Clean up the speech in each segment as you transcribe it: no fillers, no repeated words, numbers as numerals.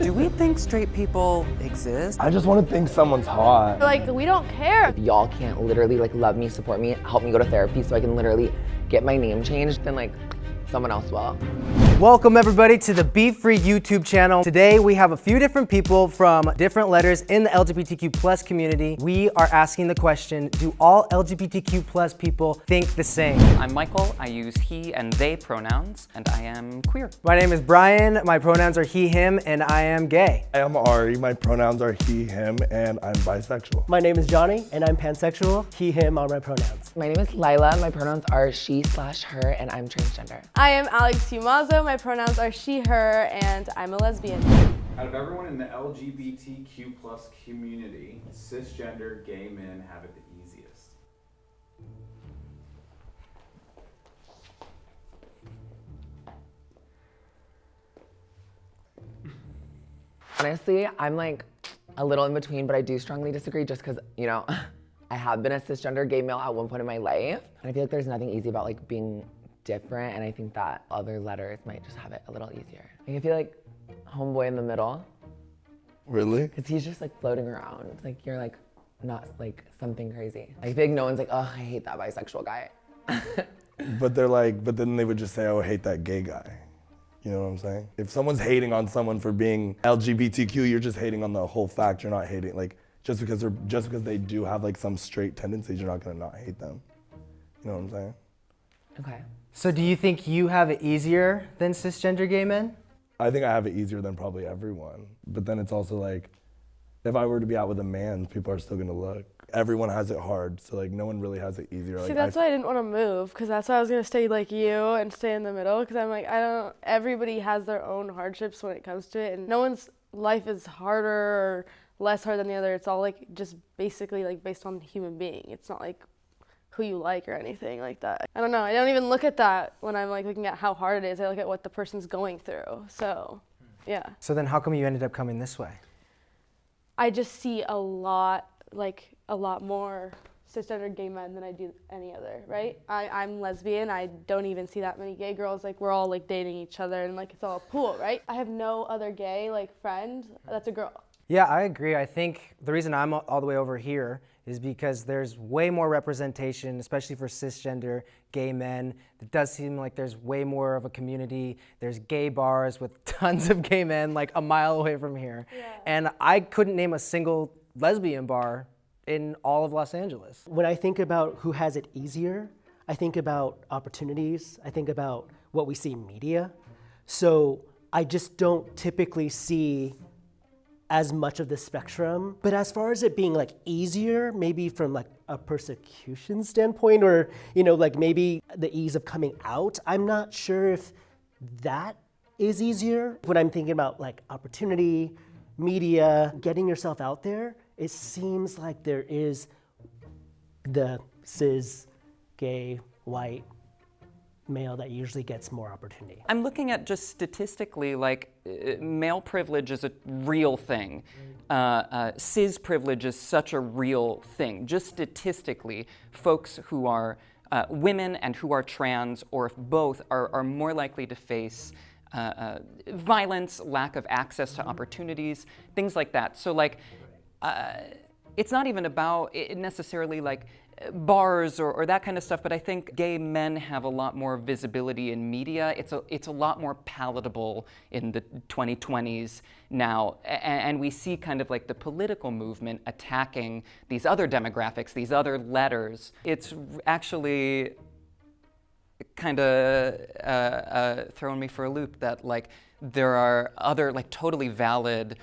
Do we think straight people exist? I just want to think someone's hot. Like, we don't care. If y'all can't literally like love me, support me, help me go to therapy so I can literally get my name changed, then like someone else will. Welcome everybody to the Be Free YouTube channel. Today we have a few different people from different letters in the LGBTQ plus community. We are asking the question, do all LGBTQ plus people think the same? I'm Michael, I use he and they pronouns, and I am queer. My name is Brian, my pronouns are he, him, and I am gay. I am Ari, my pronouns are he, him, and I'm bisexual. My name is Johnny, and I'm pansexual. He, him are my pronouns. My name is Lila, my pronouns are she/her, and I'm transgender. I am Alex Humazo, my pronouns are she, her, and I'm a lesbian. Out of everyone in the LGBTQ plus community, cisgender gay men have it the easiest. Honestly, I'm like a little in between, but I do strongly disagree just because, you know, I have been a cisgender gay male at one point in my life. And I feel like there's nothing easy about like being different, and I think that other letters might just have it a little easier. Like, I feel like homeboy in the middle, Really? because he's just like floating around. Like you're like not like something crazy. Like, I feel like no one's like, oh, I hate that bisexual guy. But they're like, but then they would just say, oh, I hate that gay guy. You know what I'm saying? If someone's hating on someone for being LGBTQ, you're just hating on the whole fact. You're not hating, like, just because they do have like some straight tendencies, you're not gonna not hate them. You know what I'm saying? Okay. So do you think you have it easier than cisgender gay men? I think I have it easier than probably everyone. But then it's also like, if I were to be out with a man, people are still gonna look. Everyone has it hard, so like no one really has it easier. See, Like, that's why I didn't want to move, because that's why I was going to stay like you and stay in the middle, because I'm like, everybody has their own hardships when it comes to it, and no one's life is harder or less hard than the other. It's all like just basically like based on the human being. It's not like who you like or anything like that. I don't know. I don't even look at that when I'm like looking at how hard it is. I look at what the person's going through. So, yeah. So then how come you ended up coming this way? I just see a lot more cisgender gay men than I do any other, right? I'm lesbian. I don't even see that many gay girls. Like, we're all like dating each other and like it's all a pool, right? I have no other gay like friend that's a girl. Yeah, I agree. I think the reason I'm all the way over here is because there's way more representation, especially for cisgender gay men. It does seem like there's way more of a community. There's gay bars with tons of gay men like a mile away from here. Yeah. And I couldn't name a single lesbian bar in all of Los Angeles. When I think about who has it easier, I think about opportunities. I think about what we see in media. So I just don't typically see as much of the spectrum. But as far as it being like easier, maybe from like a persecution standpoint, or, you know, like maybe the ease of coming out, I'm not sure if that is easier. When I'm thinking about like opportunity, media, getting yourself out there, it seems like there is the cis, gay, white male that usually gets more opportunity. I'm looking at just statistically, like, male privilege is a real thing. Cis privilege is such a real thing. Just statistically, folks who are women and who are trans, or if both, are more likely to face violence, lack of access to opportunities, things like that. So like, it's not even about it necessarily like bars or that kind of stuff, but I think gay men have a lot more visibility in media. It's a lot more palatable in the 2020s now, and we see kind of like the political movement attacking these other demographics, these other letters. It's actually kind of throwing me for a loop that like there are other like totally valid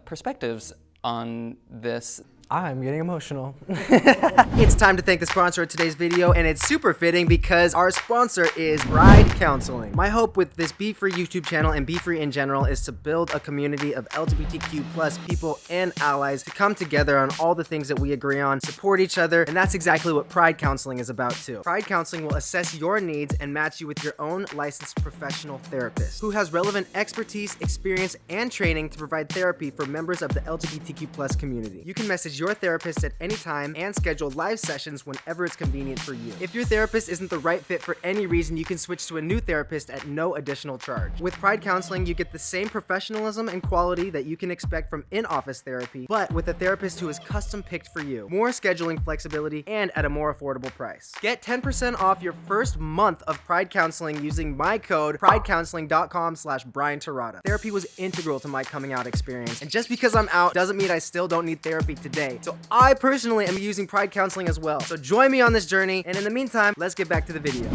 perspectives on this. I'm getting emotional. It's time to thank the sponsor of today's video, and it's super fitting because our sponsor is Pride Counseling. My hope with this Be Free YouTube channel and Be Free in general is to build a community of LGBTQ plus people and allies to come together on all the things that we agree on, support each other, and that's exactly what Pride Counseling is about too. Pride Counseling will assess your needs and match you with your own licensed professional therapist who has relevant expertise, experience, and training to provide therapy for members of the LGBTQ plus community. You can message your therapist at any time and schedule live sessions whenever it's convenient for you. If your therapist isn't the right fit for any reason, you can switch to a new therapist at no additional charge. With Pride Counseling, you get the same professionalism and quality that you can expect from in-office therapy, but with a therapist who is custom picked for you, more scheduling flexibility, and at a more affordable price. Get 10% off your first month of Pride Counseling using my code pridecounseling.com/Brian Terada. Therapy was integral to my coming out experience, and just because I'm out doesn't mean I still don't need therapy today. So I personally am using Pride Counseling as well. So join me on this journey, and in the meantime, let's get back to the video.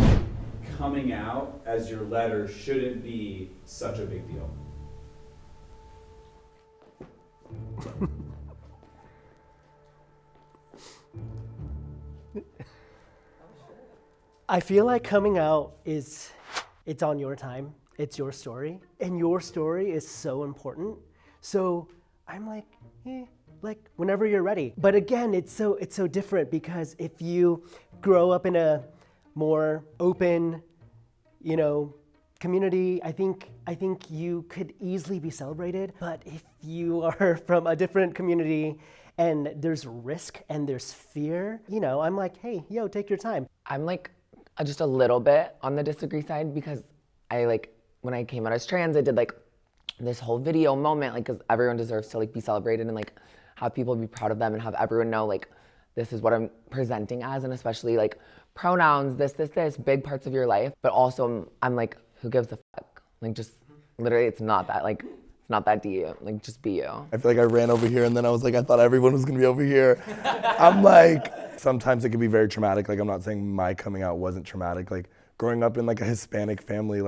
Coming out as your letter shouldn't be such a big deal. I feel like coming out it's on your time. It's your story, and your story is so important. So I'm like, like whenever you're ready. But again, it's so different because if you grow up in a more open, community, I think you could easily be celebrated. But if you are from a different community and there's risk and there's fear, I'm like, hey, take your time. I'm like just a little bit on the disagree side because when I came out as trans, I did this whole video moment, because everyone deserves to be celebrated and have people be proud of them and have everyone know this is what I'm presenting as, and especially pronouns, this, big parts of your life. But also I'm like, who gives a fuck? Just literally, it's not that it's not that deep. Just be you. I feel like I ran over here and then I was like, I thought everyone was gonna be over here. I'm like, sometimes it can be very traumatic. I'm not saying my coming out wasn't traumatic. Growing up in a Hispanic family,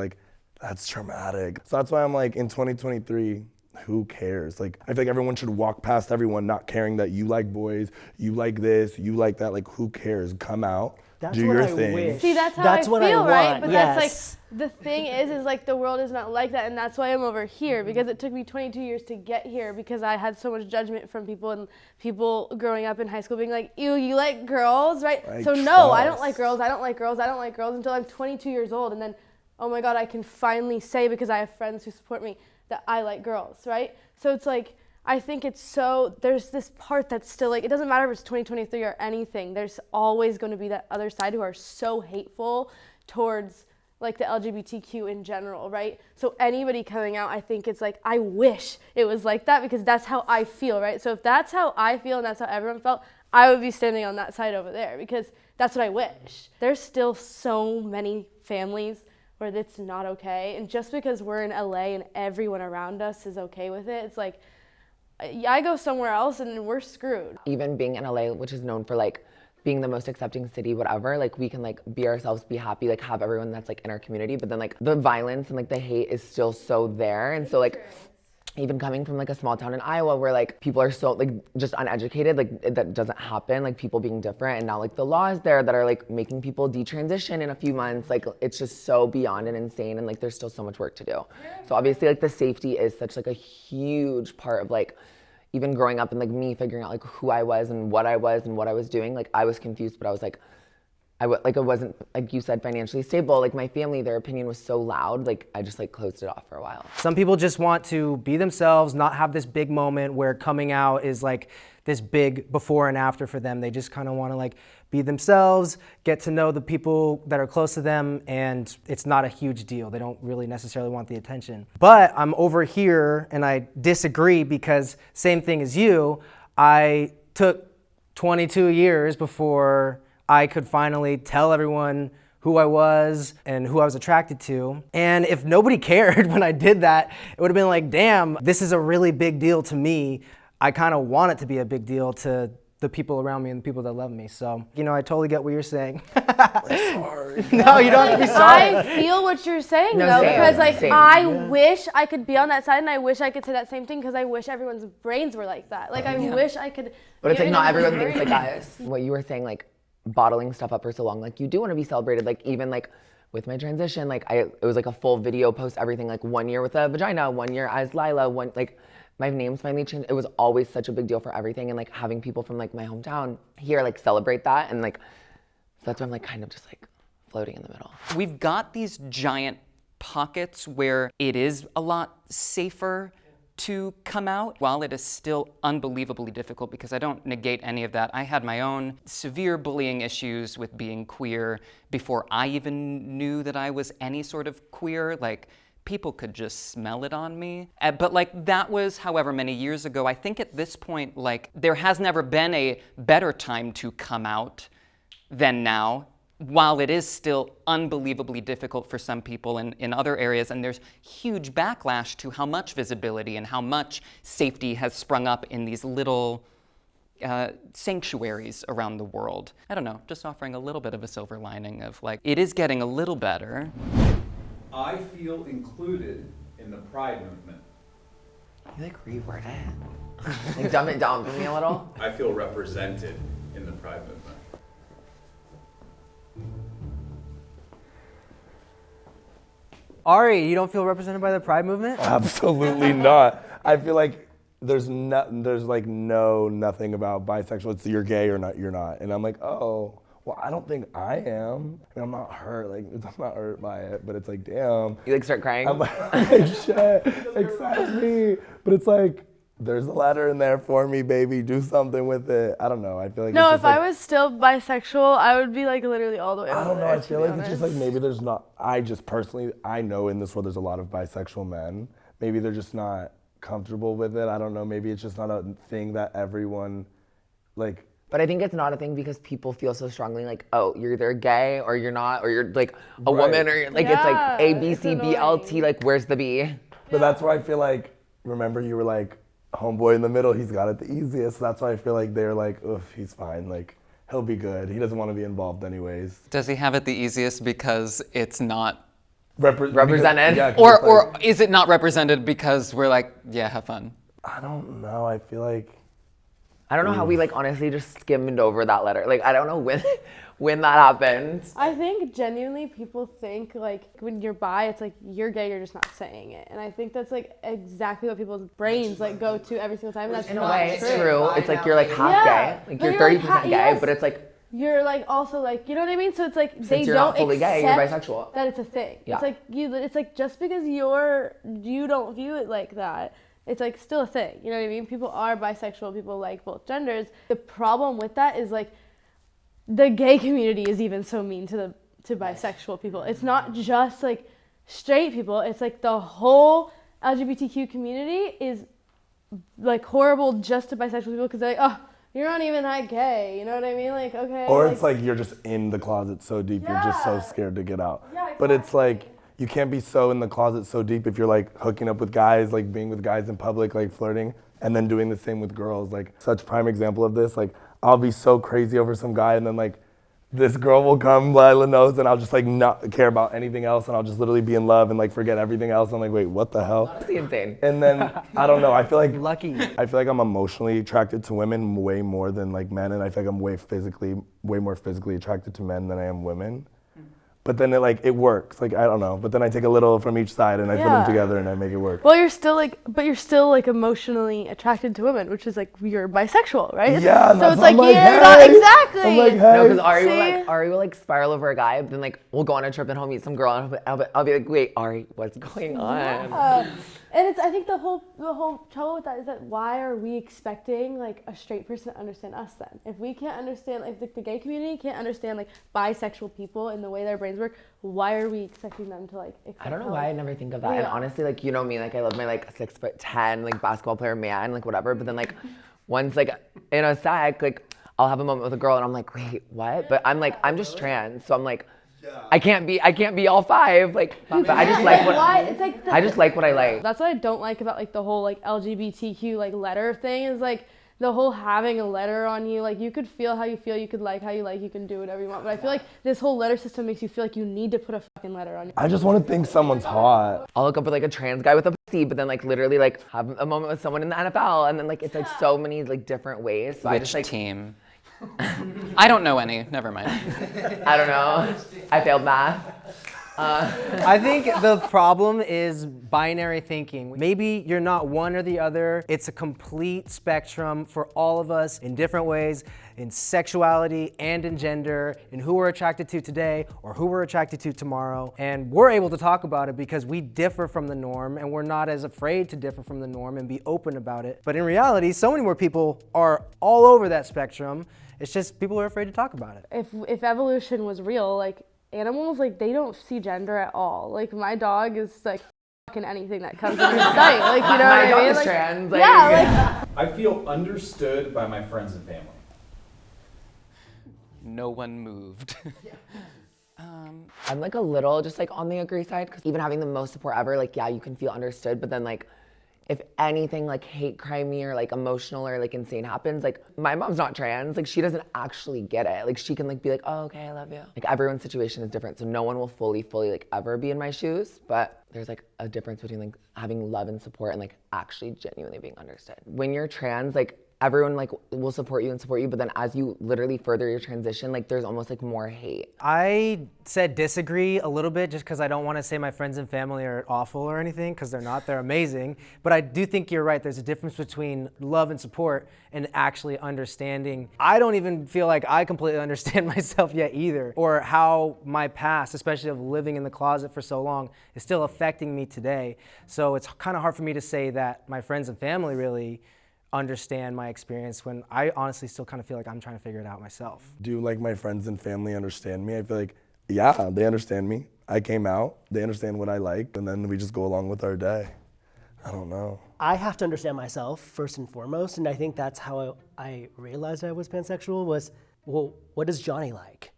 that's traumatic. So that's why I'm in 2023, who cares? I feel like everyone should walk past everyone not caring that you like boys, you like this, you like that. Who cares? Come out, do your thing. Wish. See, that's how that's I what feel, I right? want. But yes. that's the thing is the world is not like that, and that's why I'm over here, because it took me 22 years to get here, because I had so much judgment from people, and people growing up in high school being like, ew, you like girls, right? So no, I don't like girls, I don't like girls, I don't like girls until I'm 22 years old, and then, oh my God, I can finally say, because I have friends who support me, that I like girls, right? So it's I think there's this part that's still it doesn't matter if it's 2023 or anything, there's always going to be that other side who are so hateful towards the LGBTQ in general, right? So anybody coming out, I think it's I wish it was like that, because that's how I feel, right? So if that's how I feel and that's how everyone felt, I would be standing on that side over there, because that's what I wish. There's still so many families where it's not okay, and just because we're in LA and everyone around us is okay with it, it's I go somewhere else and we're screwed. Even being in LA, which is known for being the most accepting city, whatever, we can be ourselves, be happy, have everyone that's in our community, but then the violence and the hate is still so there. And so even coming from a small town in Iowa where people are so just uneducated, that doesn't happen, people being different, and now the laws there that are making people detransition in a few months, it's just so beyond and insane, and there's still so much work to do. So obviously the safety is such a huge part of even growing up and me figuring out who I was and what I was doing. I was confused, but I was I wasn't, you said, financially stable. My family, their opinion was so loud. I just closed it off for a while. Some people just want to be themselves, not have this big moment where coming out is this big before and after for them. They just kind of want to be themselves, get to know the people that are close to them, and it's not a huge deal. They don't really necessarily want the attention. But I'm over here and I disagree, because same thing as you, I took 22 years before I could finally tell everyone who I was and who I was attracted to. And if nobody cared when I did that, it would have been damn, this is a really big deal to me. I kind of want it to be a big deal to the people around me and the people that love me. So, I totally get what you're saying. Sorry. No, you don't have to be sorry. I feel what you're saying, No, though, same, because same. I wish I could be on that side, and I wish I could say that same thing, because I wish everyone's brains were like that. I wish I could. But it's not everyone brain. thinks us. What you were saying, bottling stuff up for so long, you do want to be celebrated. Even with my transition, it was a full video post, everything, 1 year with a vagina, 1 year as Lila, my name's finally changed. It was always such a big deal for everything, and having people from my hometown here celebrate that, and so that's why I'm kind of just floating in the middle. We've got these giant pockets where it is a lot safer to come out. While it is still unbelievably difficult, because I don't negate any of that, I had my own severe bullying issues with being queer before I even knew that I was any sort of queer. Like, people could just smell it on me. But like, that was however many years ago. I think at this point, like, there has never been a better time to come out than now, while it is still unbelievably difficult for some people in other areas, and there's huge backlash to how much visibility and how much safety has sprung up in these little sanctuaries around the world. I don't know, just offering a little bit of a silver lining of like, it is getting a little better. I feel included in the Pride movement. You like reword it. Like dumb it down for me a little. I feel represented in the Pride movement. Ari, you don't feel represented by the Pride movement? Absolutely not. I feel like there's nothing about bisexual. It's you're gay or not, you're not. And I'm like, oh, well, I don't think I am. I mean, I'm not hurt. Like, I'm not hurt by it. But it's like, damn. You like start crying? I'm like, shit, excite me. But it's like, there's a letter in there for me, baby. Do something with it. I don't know. I feel like No, it's if just I was still bisexual, I would be like literally all the way over I don't know. there, I feel to like be it's just like honest. maybe there's not. I just personally, I know in this world there's a lot of bisexual men. Maybe they're just not comfortable with it. I don't know. Maybe it's just not a thing that everyone, like. But I think it's not a thing because people feel so strongly like, oh, you're either gay or you're not, or you're like a woman, or you're, like it's like A, B, it's C, B, L, T, annoying. like where's the B? But that's why I feel like. Remember, you were like, homeboy in the middle. He's got it the easiest. That's why I feel like they're like, oof, he's fine. Like, he'll be good. He doesn't want to be involved anyways. Does he have it the easiest because it's not, Represented? Yeah, 'cause or it's like- or is it not represented because we're like, yeah, have fun? I don't know. I feel like. I don't know how we like honestly just skimmed over that letter. Like I don't know when that happened. I think genuinely people think like when you're bi, it's like you're gay, you're just not saying it. And I think that's like exactly what people's brains like go to every single time. And that's In a not way, true. it's true. It's like you're like half Yeah. gay. Like But you're you're like 30% gay, yes. but it's like You're like also like, you know what I mean? So it's like they you're don't not fully gay, you're accept bisexual. that it's a thing. Yeah. It's like it's like just because you don't view it like that, it's like still a thing. You know what I mean? People are bisexual, people like both genders. The problem with that is like the gay community is even so mean to bisexual people. It's not just like straight people, it's like the whole LGBTQ community is like horrible just to bisexual people because they're like, oh, you're not even that gay, you know what I mean? Like, okay. Or it's like you're just in the closet so deep, you're just so scared to get out. Yeah, But it's like, you can't be so in the closet so deep if you're like hooking up with guys, like being with guys in public, like flirting, and then doing the same with girls. Like, such prime example of this, like, I'll be so crazy over some guy and then like, this girl will come, Lila knows, and I'll just like not care about anything else and I'll just literally be in love and like forget everything else. I'm like, wait, what the hell? honestly insane. And then, I don't know, I feel like Lucky. I feel like I'm emotionally attracted to women way more than like men, and I feel like I'm way more physically attracted to men than I am women. But then it works. Like, I don't know. But then I take a little from each side and I put them Yeah. together and I make it work. Well, you're still like emotionally attracted to women, which is like you're bisexual, right? Yeah, So that's- it's like, I'm like, yeah, not hey. exactly. I'm like, hey. No, because See? Ari will like spiral over a guy, but then like we'll go on a trip and he'll meet some girl, and I'll be like, wait, Ari, what's going on? And it's I think the whole trouble with that is that why are we expecting like a straight person to understand us then? If we can't understand, like the gay community can't understand like bisexual people and the way their brains work, why are we expecting them to like accept I don't know how, why I like, never think of that. And Yeah. honestly, like, you know me, like I love my like 6'10" like basketball player man, like whatever. But then like once like in a sec, like I'll have a moment with a girl and I'm like, wait, what? But I'm like, I'm just trans, so I'm like, I can't be all five. Like, but I just like what why? It's like I just like what I like. That's what I don't like about like the whole like LGBTQ like letter thing is like the whole having a letter on you. Like you could feel how you feel, you could like how you like, you can do whatever you want. But I feel like this whole letter system makes you feel like you need to put a fucking letter on you. I just want to think someone's hot. I'll look up with like a trans guy with a pussy, but then like literally like have a moment with someone in the NFL, and then like it's like so many like different ways. So I Which just like team? I don't know any. Never mind. I don't know. I failed math. I think the problem is binary thinking. Maybe you're not one or the other. It's a complete spectrum for all of us in different ways, in sexuality and in gender, in who we're attracted to today or who we're attracted to tomorrow. And we're able to talk about it because we differ from the norm and we're not as afraid to differ from the norm and be open about it. But in reality, so many more people are all over that spectrum. It's just people are afraid to talk about it. If evolution was real, like animals, like they don't see gender at all. Like my dog is like fucking anything that comes in his sight. Like, you know My what I dog mean? is Like, trans. yeah, like I feel understood by my friends and family. No one moved. I'm like a little just like on the agree side, because even having the most support ever, like, yeah, you can feel understood, but then like, if anything like hate crimey or like emotional or like insane happens, like my mom's not trans, like she doesn't actually get it. Like she can like be like, oh, okay, I love you. Like everyone's situation is different, so no one will fully like ever be in my shoes, but there's like a difference between like having love and support and like actually genuinely being understood. When you're trans, like everyone like will support you, but then as you literally further your transition, like there's almost like more hate. I said disagree a little bit just because I don't want to say my friends and family are awful or anything, because they're not, they're amazing. But I do think you're right, there's a difference between love and support and actually understanding. I don't even feel like I completely understand myself yet either, or how my past, especially of living in the closet for so long, is still affecting me today. So it's kind of hard for me to say that my friends and family really understand my experience when I honestly still kind of feel like I'm trying to figure it out myself. Do like my friends and family understand me? I feel like, yeah, they understand me. I came out, they understand what I like, and then we just go along with our day. I don't know. I have to understand myself first and foremost, and I think that's how I realized I was pansexual was, well, what does Johnny like?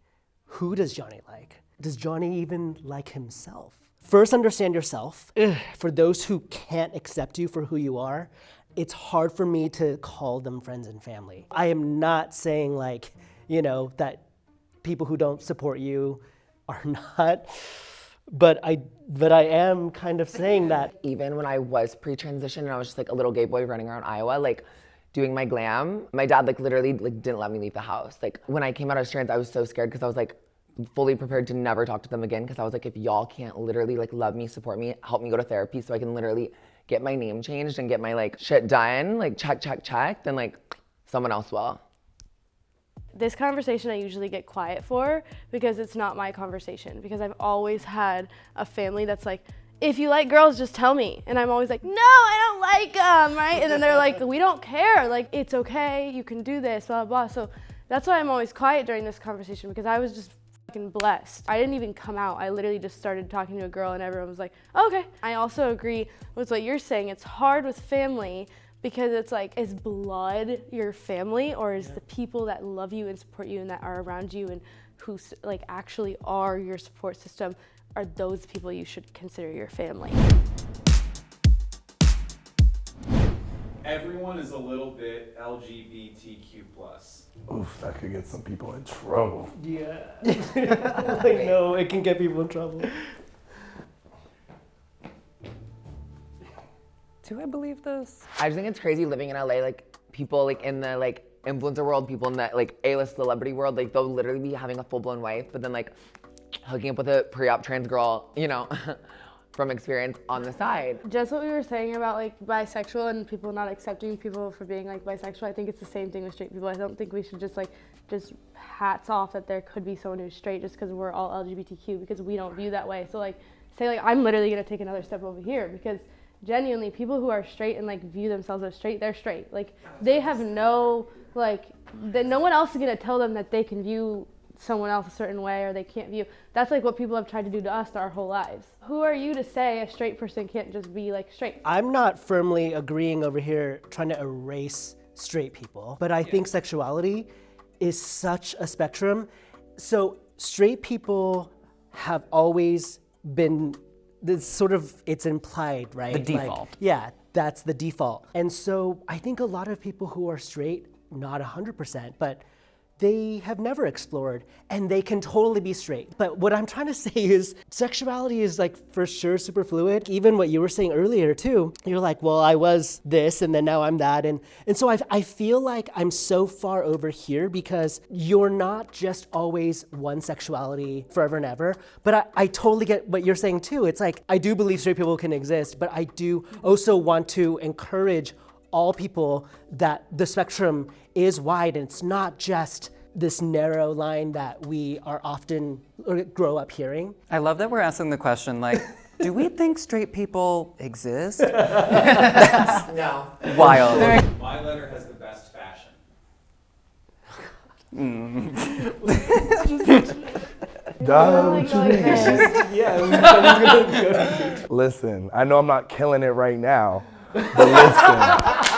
Who does Johnny like? Does Johnny even like himself? First, understand yourself. For those who can't accept you for who you are, it's hard for me to call them friends and family. I am not saying like, you know, that people who don't support you are not, but I am kind of saying that. Even when I was pre-transition and I was just like a little gay boy running around Iowa, like doing my glam, my dad like literally like didn't let me leave the house. Like when I came out as trans, I was so scared because I was like fully prepared to never talk to them again, because I was like, if y'all can't literally like love me, support me, help me go to therapy so I can literally get my name changed and get my like shit done, like check, then like someone else will. this conversation I usually get quiet for because it's not my conversation, because I've always had a family that's like, if you like girls, just tell me. And I'm always like, no, I don't like them, right? And then they're like, we don't care. Like, it's okay, you can do this, blah, blah, blah. So that's why I'm always quiet during this conversation, because I was just fucking blessed. I didn't even come out. I literally just started talking to a girl and everyone was like, oh, okay. I also agree with what you're saying. It's hard with family because it's like, is blood your family, or is the people that love you and support you and that are around you and who like actually are your support system, are those people you should consider your family? Everyone is a little bit LGBTQ+. Oof, that could get some people in trouble. Yeah. Like, no, it can get people in trouble. Do I believe this? I just think it's crazy living in LA, like people like in the like influencer world, people in that like A-list celebrity world, like they'll literally be having a full-blown wife, but then like hooking up with a pre-op trans girl, you know, from experience on the side. Just what we were saying about like bisexual and people not accepting people for being like bisexual, I think it's the same thing with straight people. I don't think we should just hats off that there could be someone who's straight just because we're all LGBTQ, because we don't view that way. So like, say like, I'm literally gonna take another step over here, because genuinely people who are straight and like view themselves as straight, they're straight. Like they have no, like, no one else is gonna tell them that they can view someone else a certain way or they can't view. That's like what people have tried to do to us our whole lives. Who are you to say a straight person can't just be like straight? I'm not firmly agreeing over here trying to erase straight people, but I think sexuality is such a spectrum. So straight people have always been this sort of, it's implied, right? The default. Like, yeah, that's the default. And so I think a lot of people who are straight, not 100%, but they have never explored, and they can totally be straight. But what I'm trying to say is sexuality is like for sure super fluid. Even what you were saying earlier too, you're like, well, I was this and then now I'm that. And so I feel like I'm so far over here because you're not just always one sexuality forever and ever. But I totally get what you're saying too. It's like, I do believe straight people can exist, but I do also want to encourage all people that the spectrum is wide and it's not just this narrow line that we are often or grow up hearing. I love that we're asking the question, like, do we think straight people exist? That's No. wild. My letter has the best fashion. Listen, I know I'm not killing it right now, but listen,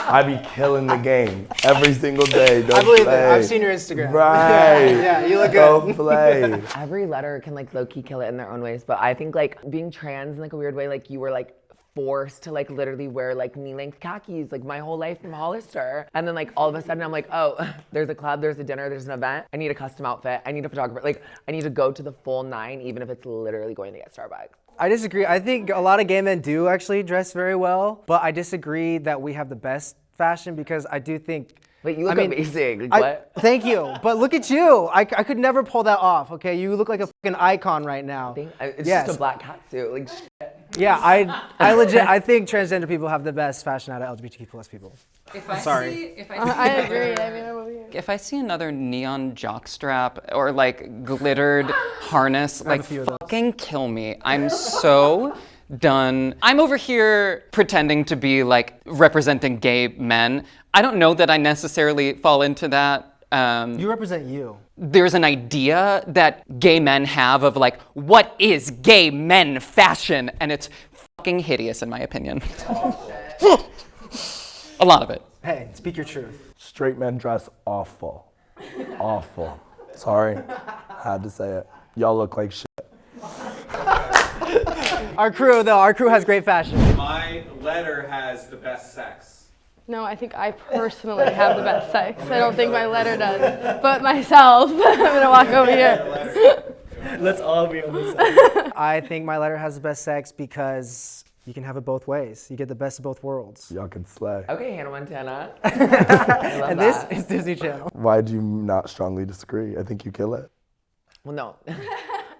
I be killing the game every single day. Don't I believe play. it. I've seen your Instagram. Right. Yeah, you look good. Don't play. Every letter can like low-key kill it in their own ways, but I think like being trans in like a weird way, like you were like forced to like literally wear like knee-length khakis like my whole life from Hollister, and then like all of a sudden I'm like, oh, there's a club, there's a dinner, there's an event, I need a custom outfit, I need a photographer, like I need to go to the full 9 even if it's literally going to get Starbucks. I disagree. I think a lot of gay men do actually dress very well, but I disagree that we have the best fashion because I do think. Wait, you look amazing. Like, what? Thank you, but look at you. I could never pull that off. Okay, you look like a fucking icon right now. It's Yes. just a black catsuit. Like, Yeah, I legit. I think transgender people have the best fashion out of LGBTQ plus people. Sorry. I agree. I mean, I'm over here. If I see another neon jockstrap or like glittered harness, like fucking kill me. I'm so done. I'm over here pretending to be like representing gay men. I don't know that I necessarily fall into that. You represent you. There's an idea that gay men have of like, what is gay men fashion? And it's fucking hideous in my opinion. A lot of it. Hey, speak your truth. Straight men dress awful. Awful. Sorry. Had to say it. Y'all look like shit. Our crew has great fashion. My letter has the best sex. No, I think I personally have the best sex. I don't think my letter does. But myself, I'm gonna walk over here. Let's all be on this side. I think my letter has the best sex because you can have it both ways. You get the best of both worlds. Y'all can slay. okay, Hannah Montana. I love And that. this is Disney Channel. Why do you not strongly disagree? I think you kill it. Well, no,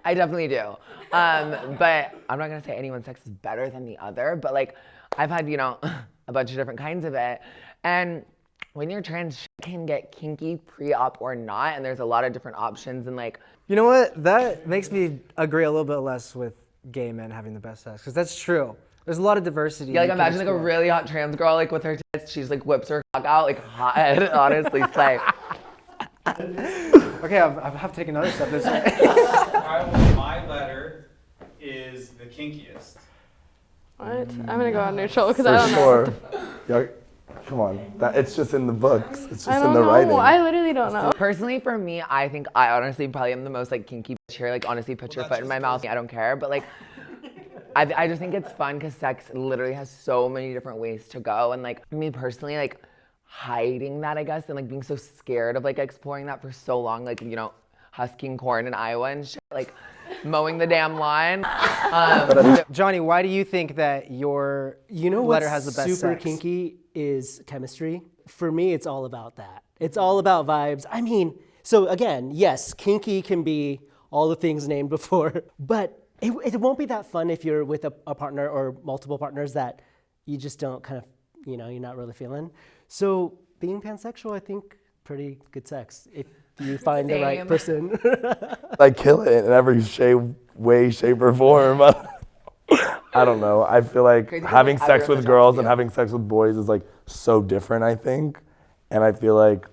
I definitely do. But I'm not gonna say anyone's sex is better than the other, but like I've had, you know, a bunch of different kinds of it. And when you're trans, shit can get kinky pre-op or not, and there's a lot of different options and like. You know what? That makes me agree a little bit less with gay men having the best sex, because that's true. There's a lot of diversity. Yeah, like you can imagine like a explore. really hot trans girl like with her tits, she's like whips her cock out like hot, honestly, slay. Okay, I have to take another step this way. My letter is the kinkiest. What? I'm gonna go on neutral because For I don't know. sure. Y'all, come on. It's just in the books. It's just I in don't the know. writing. I literally don't know. Personally, for me, I think I honestly probably am the most like kinky bitch here. Like honestly, put your foot in my mouth. I don't care. But like, I just think it's fun because sex literally has so many different ways to go. And like me personally, like hiding that, I guess, and like being so scared of like exploring that for so long, like, you know, husking corn in Iowa and shit, like mowing the damn lawn. Johnny, why do you think that your letter has the best super sex? kinky is chemistry. For me, it's all about that. It's all about vibes. I mean, so again, yes, kinky can be all the things named before, but it won't be that fun if you're with a partner or multiple partners that you just don't kind of, you know, you're not really feeling. So being pansexual, I think, pretty good sex if you find the right Same. person. Like kill it in every way, shape, or form. I don't know. I feel like Crazy 'cause, having like, sex everyone's with girls attracted and to you. having sex with boys is like so different, I think. And I feel like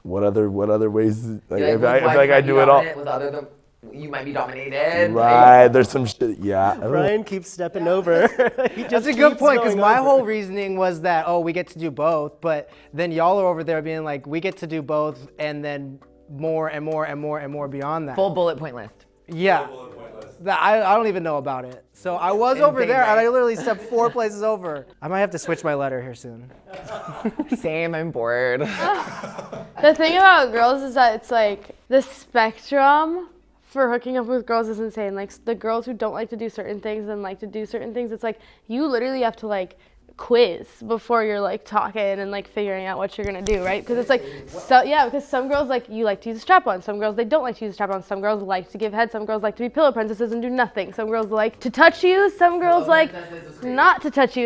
what other ways? Like, I feel like I do it all. With other than you might be dominated. Right. There's some shit. Yeah. Brian keeps stepping over. He That's just a good keeps point, because going my over. whole reasoning was that, oh, we get to do both, but then y'all are over there being like, we get to do both, and then more and more and more and more beyond that. Full bullet point list. Yeah. I don't even know about it. So I was over Insane, there, and I right? literally stepped 4 places over. I might have to switch my letter here soon. Same, I'm bored. The thing about girls is that it's like the spectrum for hooking up with girls is insane. Like the girls who don't like to do certain things and like to do certain things, it's like you literally have to like quiz before you're like talking and like figuring out what you're gonna do, right? Because it's like, so yeah, because some girls like you like to use a strap-on, some girls they don't like to use a strap-on, some girls like to give head, some girls like to be pillow princesses and do nothing, some girls like to touch you, some girls like not to touch you.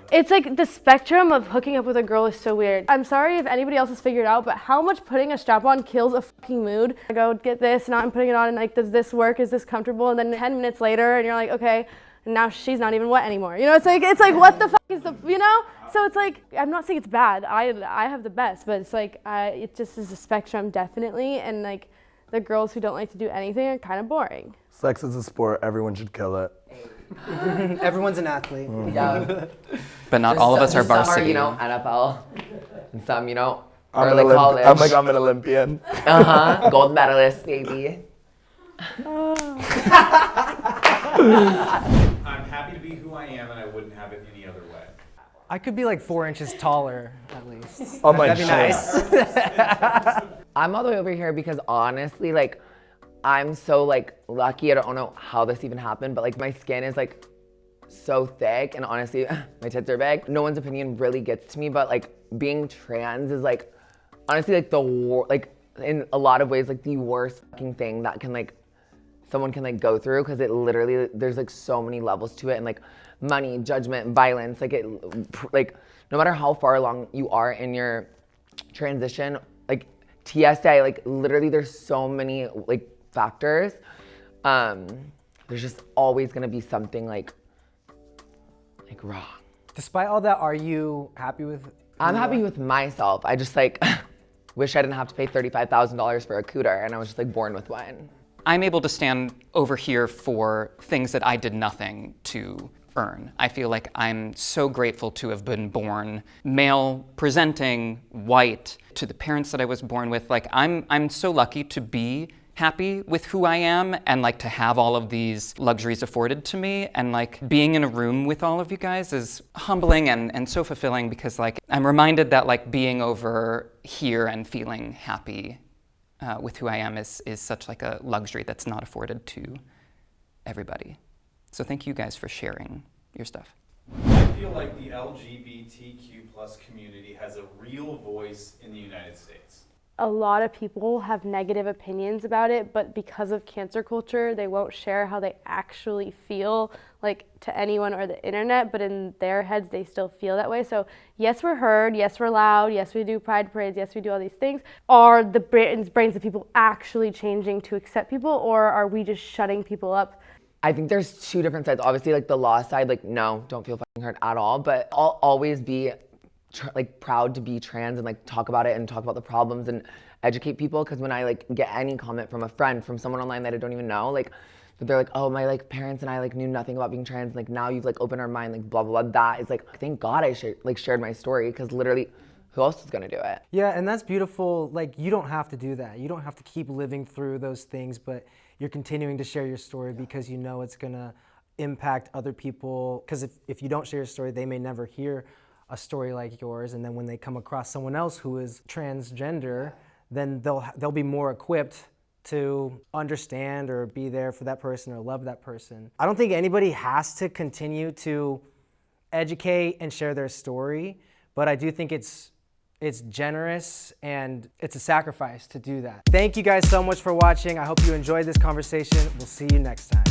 It's like the spectrum of hooking up with a girl is so weird. I'm sorry if anybody else has figured out, but how much putting a strap on kills a fucking mood. I go get this, now I'm putting it on and like, does this work? Is this comfortable? And then 10 minutes later and you're like, okay, and now she's not even wet anymore. You know, it's like what the fuck is the, you know? So it's like, I'm not saying it's bad. I have the best, but it's like, it just is a spectrum definitely. And like the girls who don't like to do anything are kind of boring. Sex is a sport. Everyone should kill it. Everyone's an athlete. Yeah. But not all of us are Some are, varsity. you know, NFL, and some, you know, I'm early college. I'm an Olympian. Gold medalist, baby. I'm happy to be who I am, and I wouldn't have it any other way. I could be like 4 inches taller, at least. On my That'd be chest. nice. I'm all the way over here because honestly, like, I'm so like lucky. I don't know how this even happened, but like my skin is like so thick, and honestly, my tits are big. No one's opinion really gets to me, but like being trans is like honestly like like in a lot of ways like the worst fucking thing that can like someone can like go through, because it literally there's like so many levels to it, and like money, judgment, violence, like it like no matter how far along you are in your transition, like TSA, like literally there's so many like factors. There's just always gonna be something like wrong. Despite all that, are you happy with? I'm happy with myself. I just like wish I didn't have to pay $35,000 for a cooter, and I was just like born with one. I'm able to stand over here for things that I did nothing to earn. I feel like I'm so grateful to have been born male, presenting, white, to the parents that I was born with. Like I'm so lucky to be happy with who I am, and like to have all of these luxuries afforded to me, and like being in a room with all of you guys is humbling and so fulfilling, because like I'm reminded that like being over here and feeling happy with who I am is such like a luxury that's not afforded to everybody. So thank you guys for sharing your stuff. I feel like the LGBTQ plus community has a real voice in the United States. A lot of people have negative opinions about it, but because of cancer culture, they won't share how they actually feel like to anyone or the internet, but in their heads, they still feel that way. So yes, we're heard, yes, we're loud, yes, we do pride parades, yes, we do all these things. Are the brains of people actually changing to accept people, or are we just shutting people up? I think there's two different sides. Obviously, like the law side, like no, don't feel fucking hurt at all, but I'll always be like proud to be trans and like talk about it and talk about the problems and educate people, because when I like get any comment from a friend, from someone online that I don't even know, like they're like, oh, my like parents and I like knew nothing about being trans, like now you've like opened our mind, like blah blah blah. That is like, thank God I shared my story, because literally who else is gonna do it? Yeah, and that's beautiful. Like, you don't have to do that. You don't have to keep living through those things, but you're continuing to share your story because you know it's gonna impact other people. Because if you don't share your story, they may never hear a story like yours, and then when they come across someone else who is transgender, then they'll be more equipped to understand or be there for that person or love that person. I don't think anybody has to continue to educate and share their story, but I do think it's generous and it's a sacrifice to do that. Thank you guys so much for watching. I hope you enjoyed this conversation. We'll see you next time.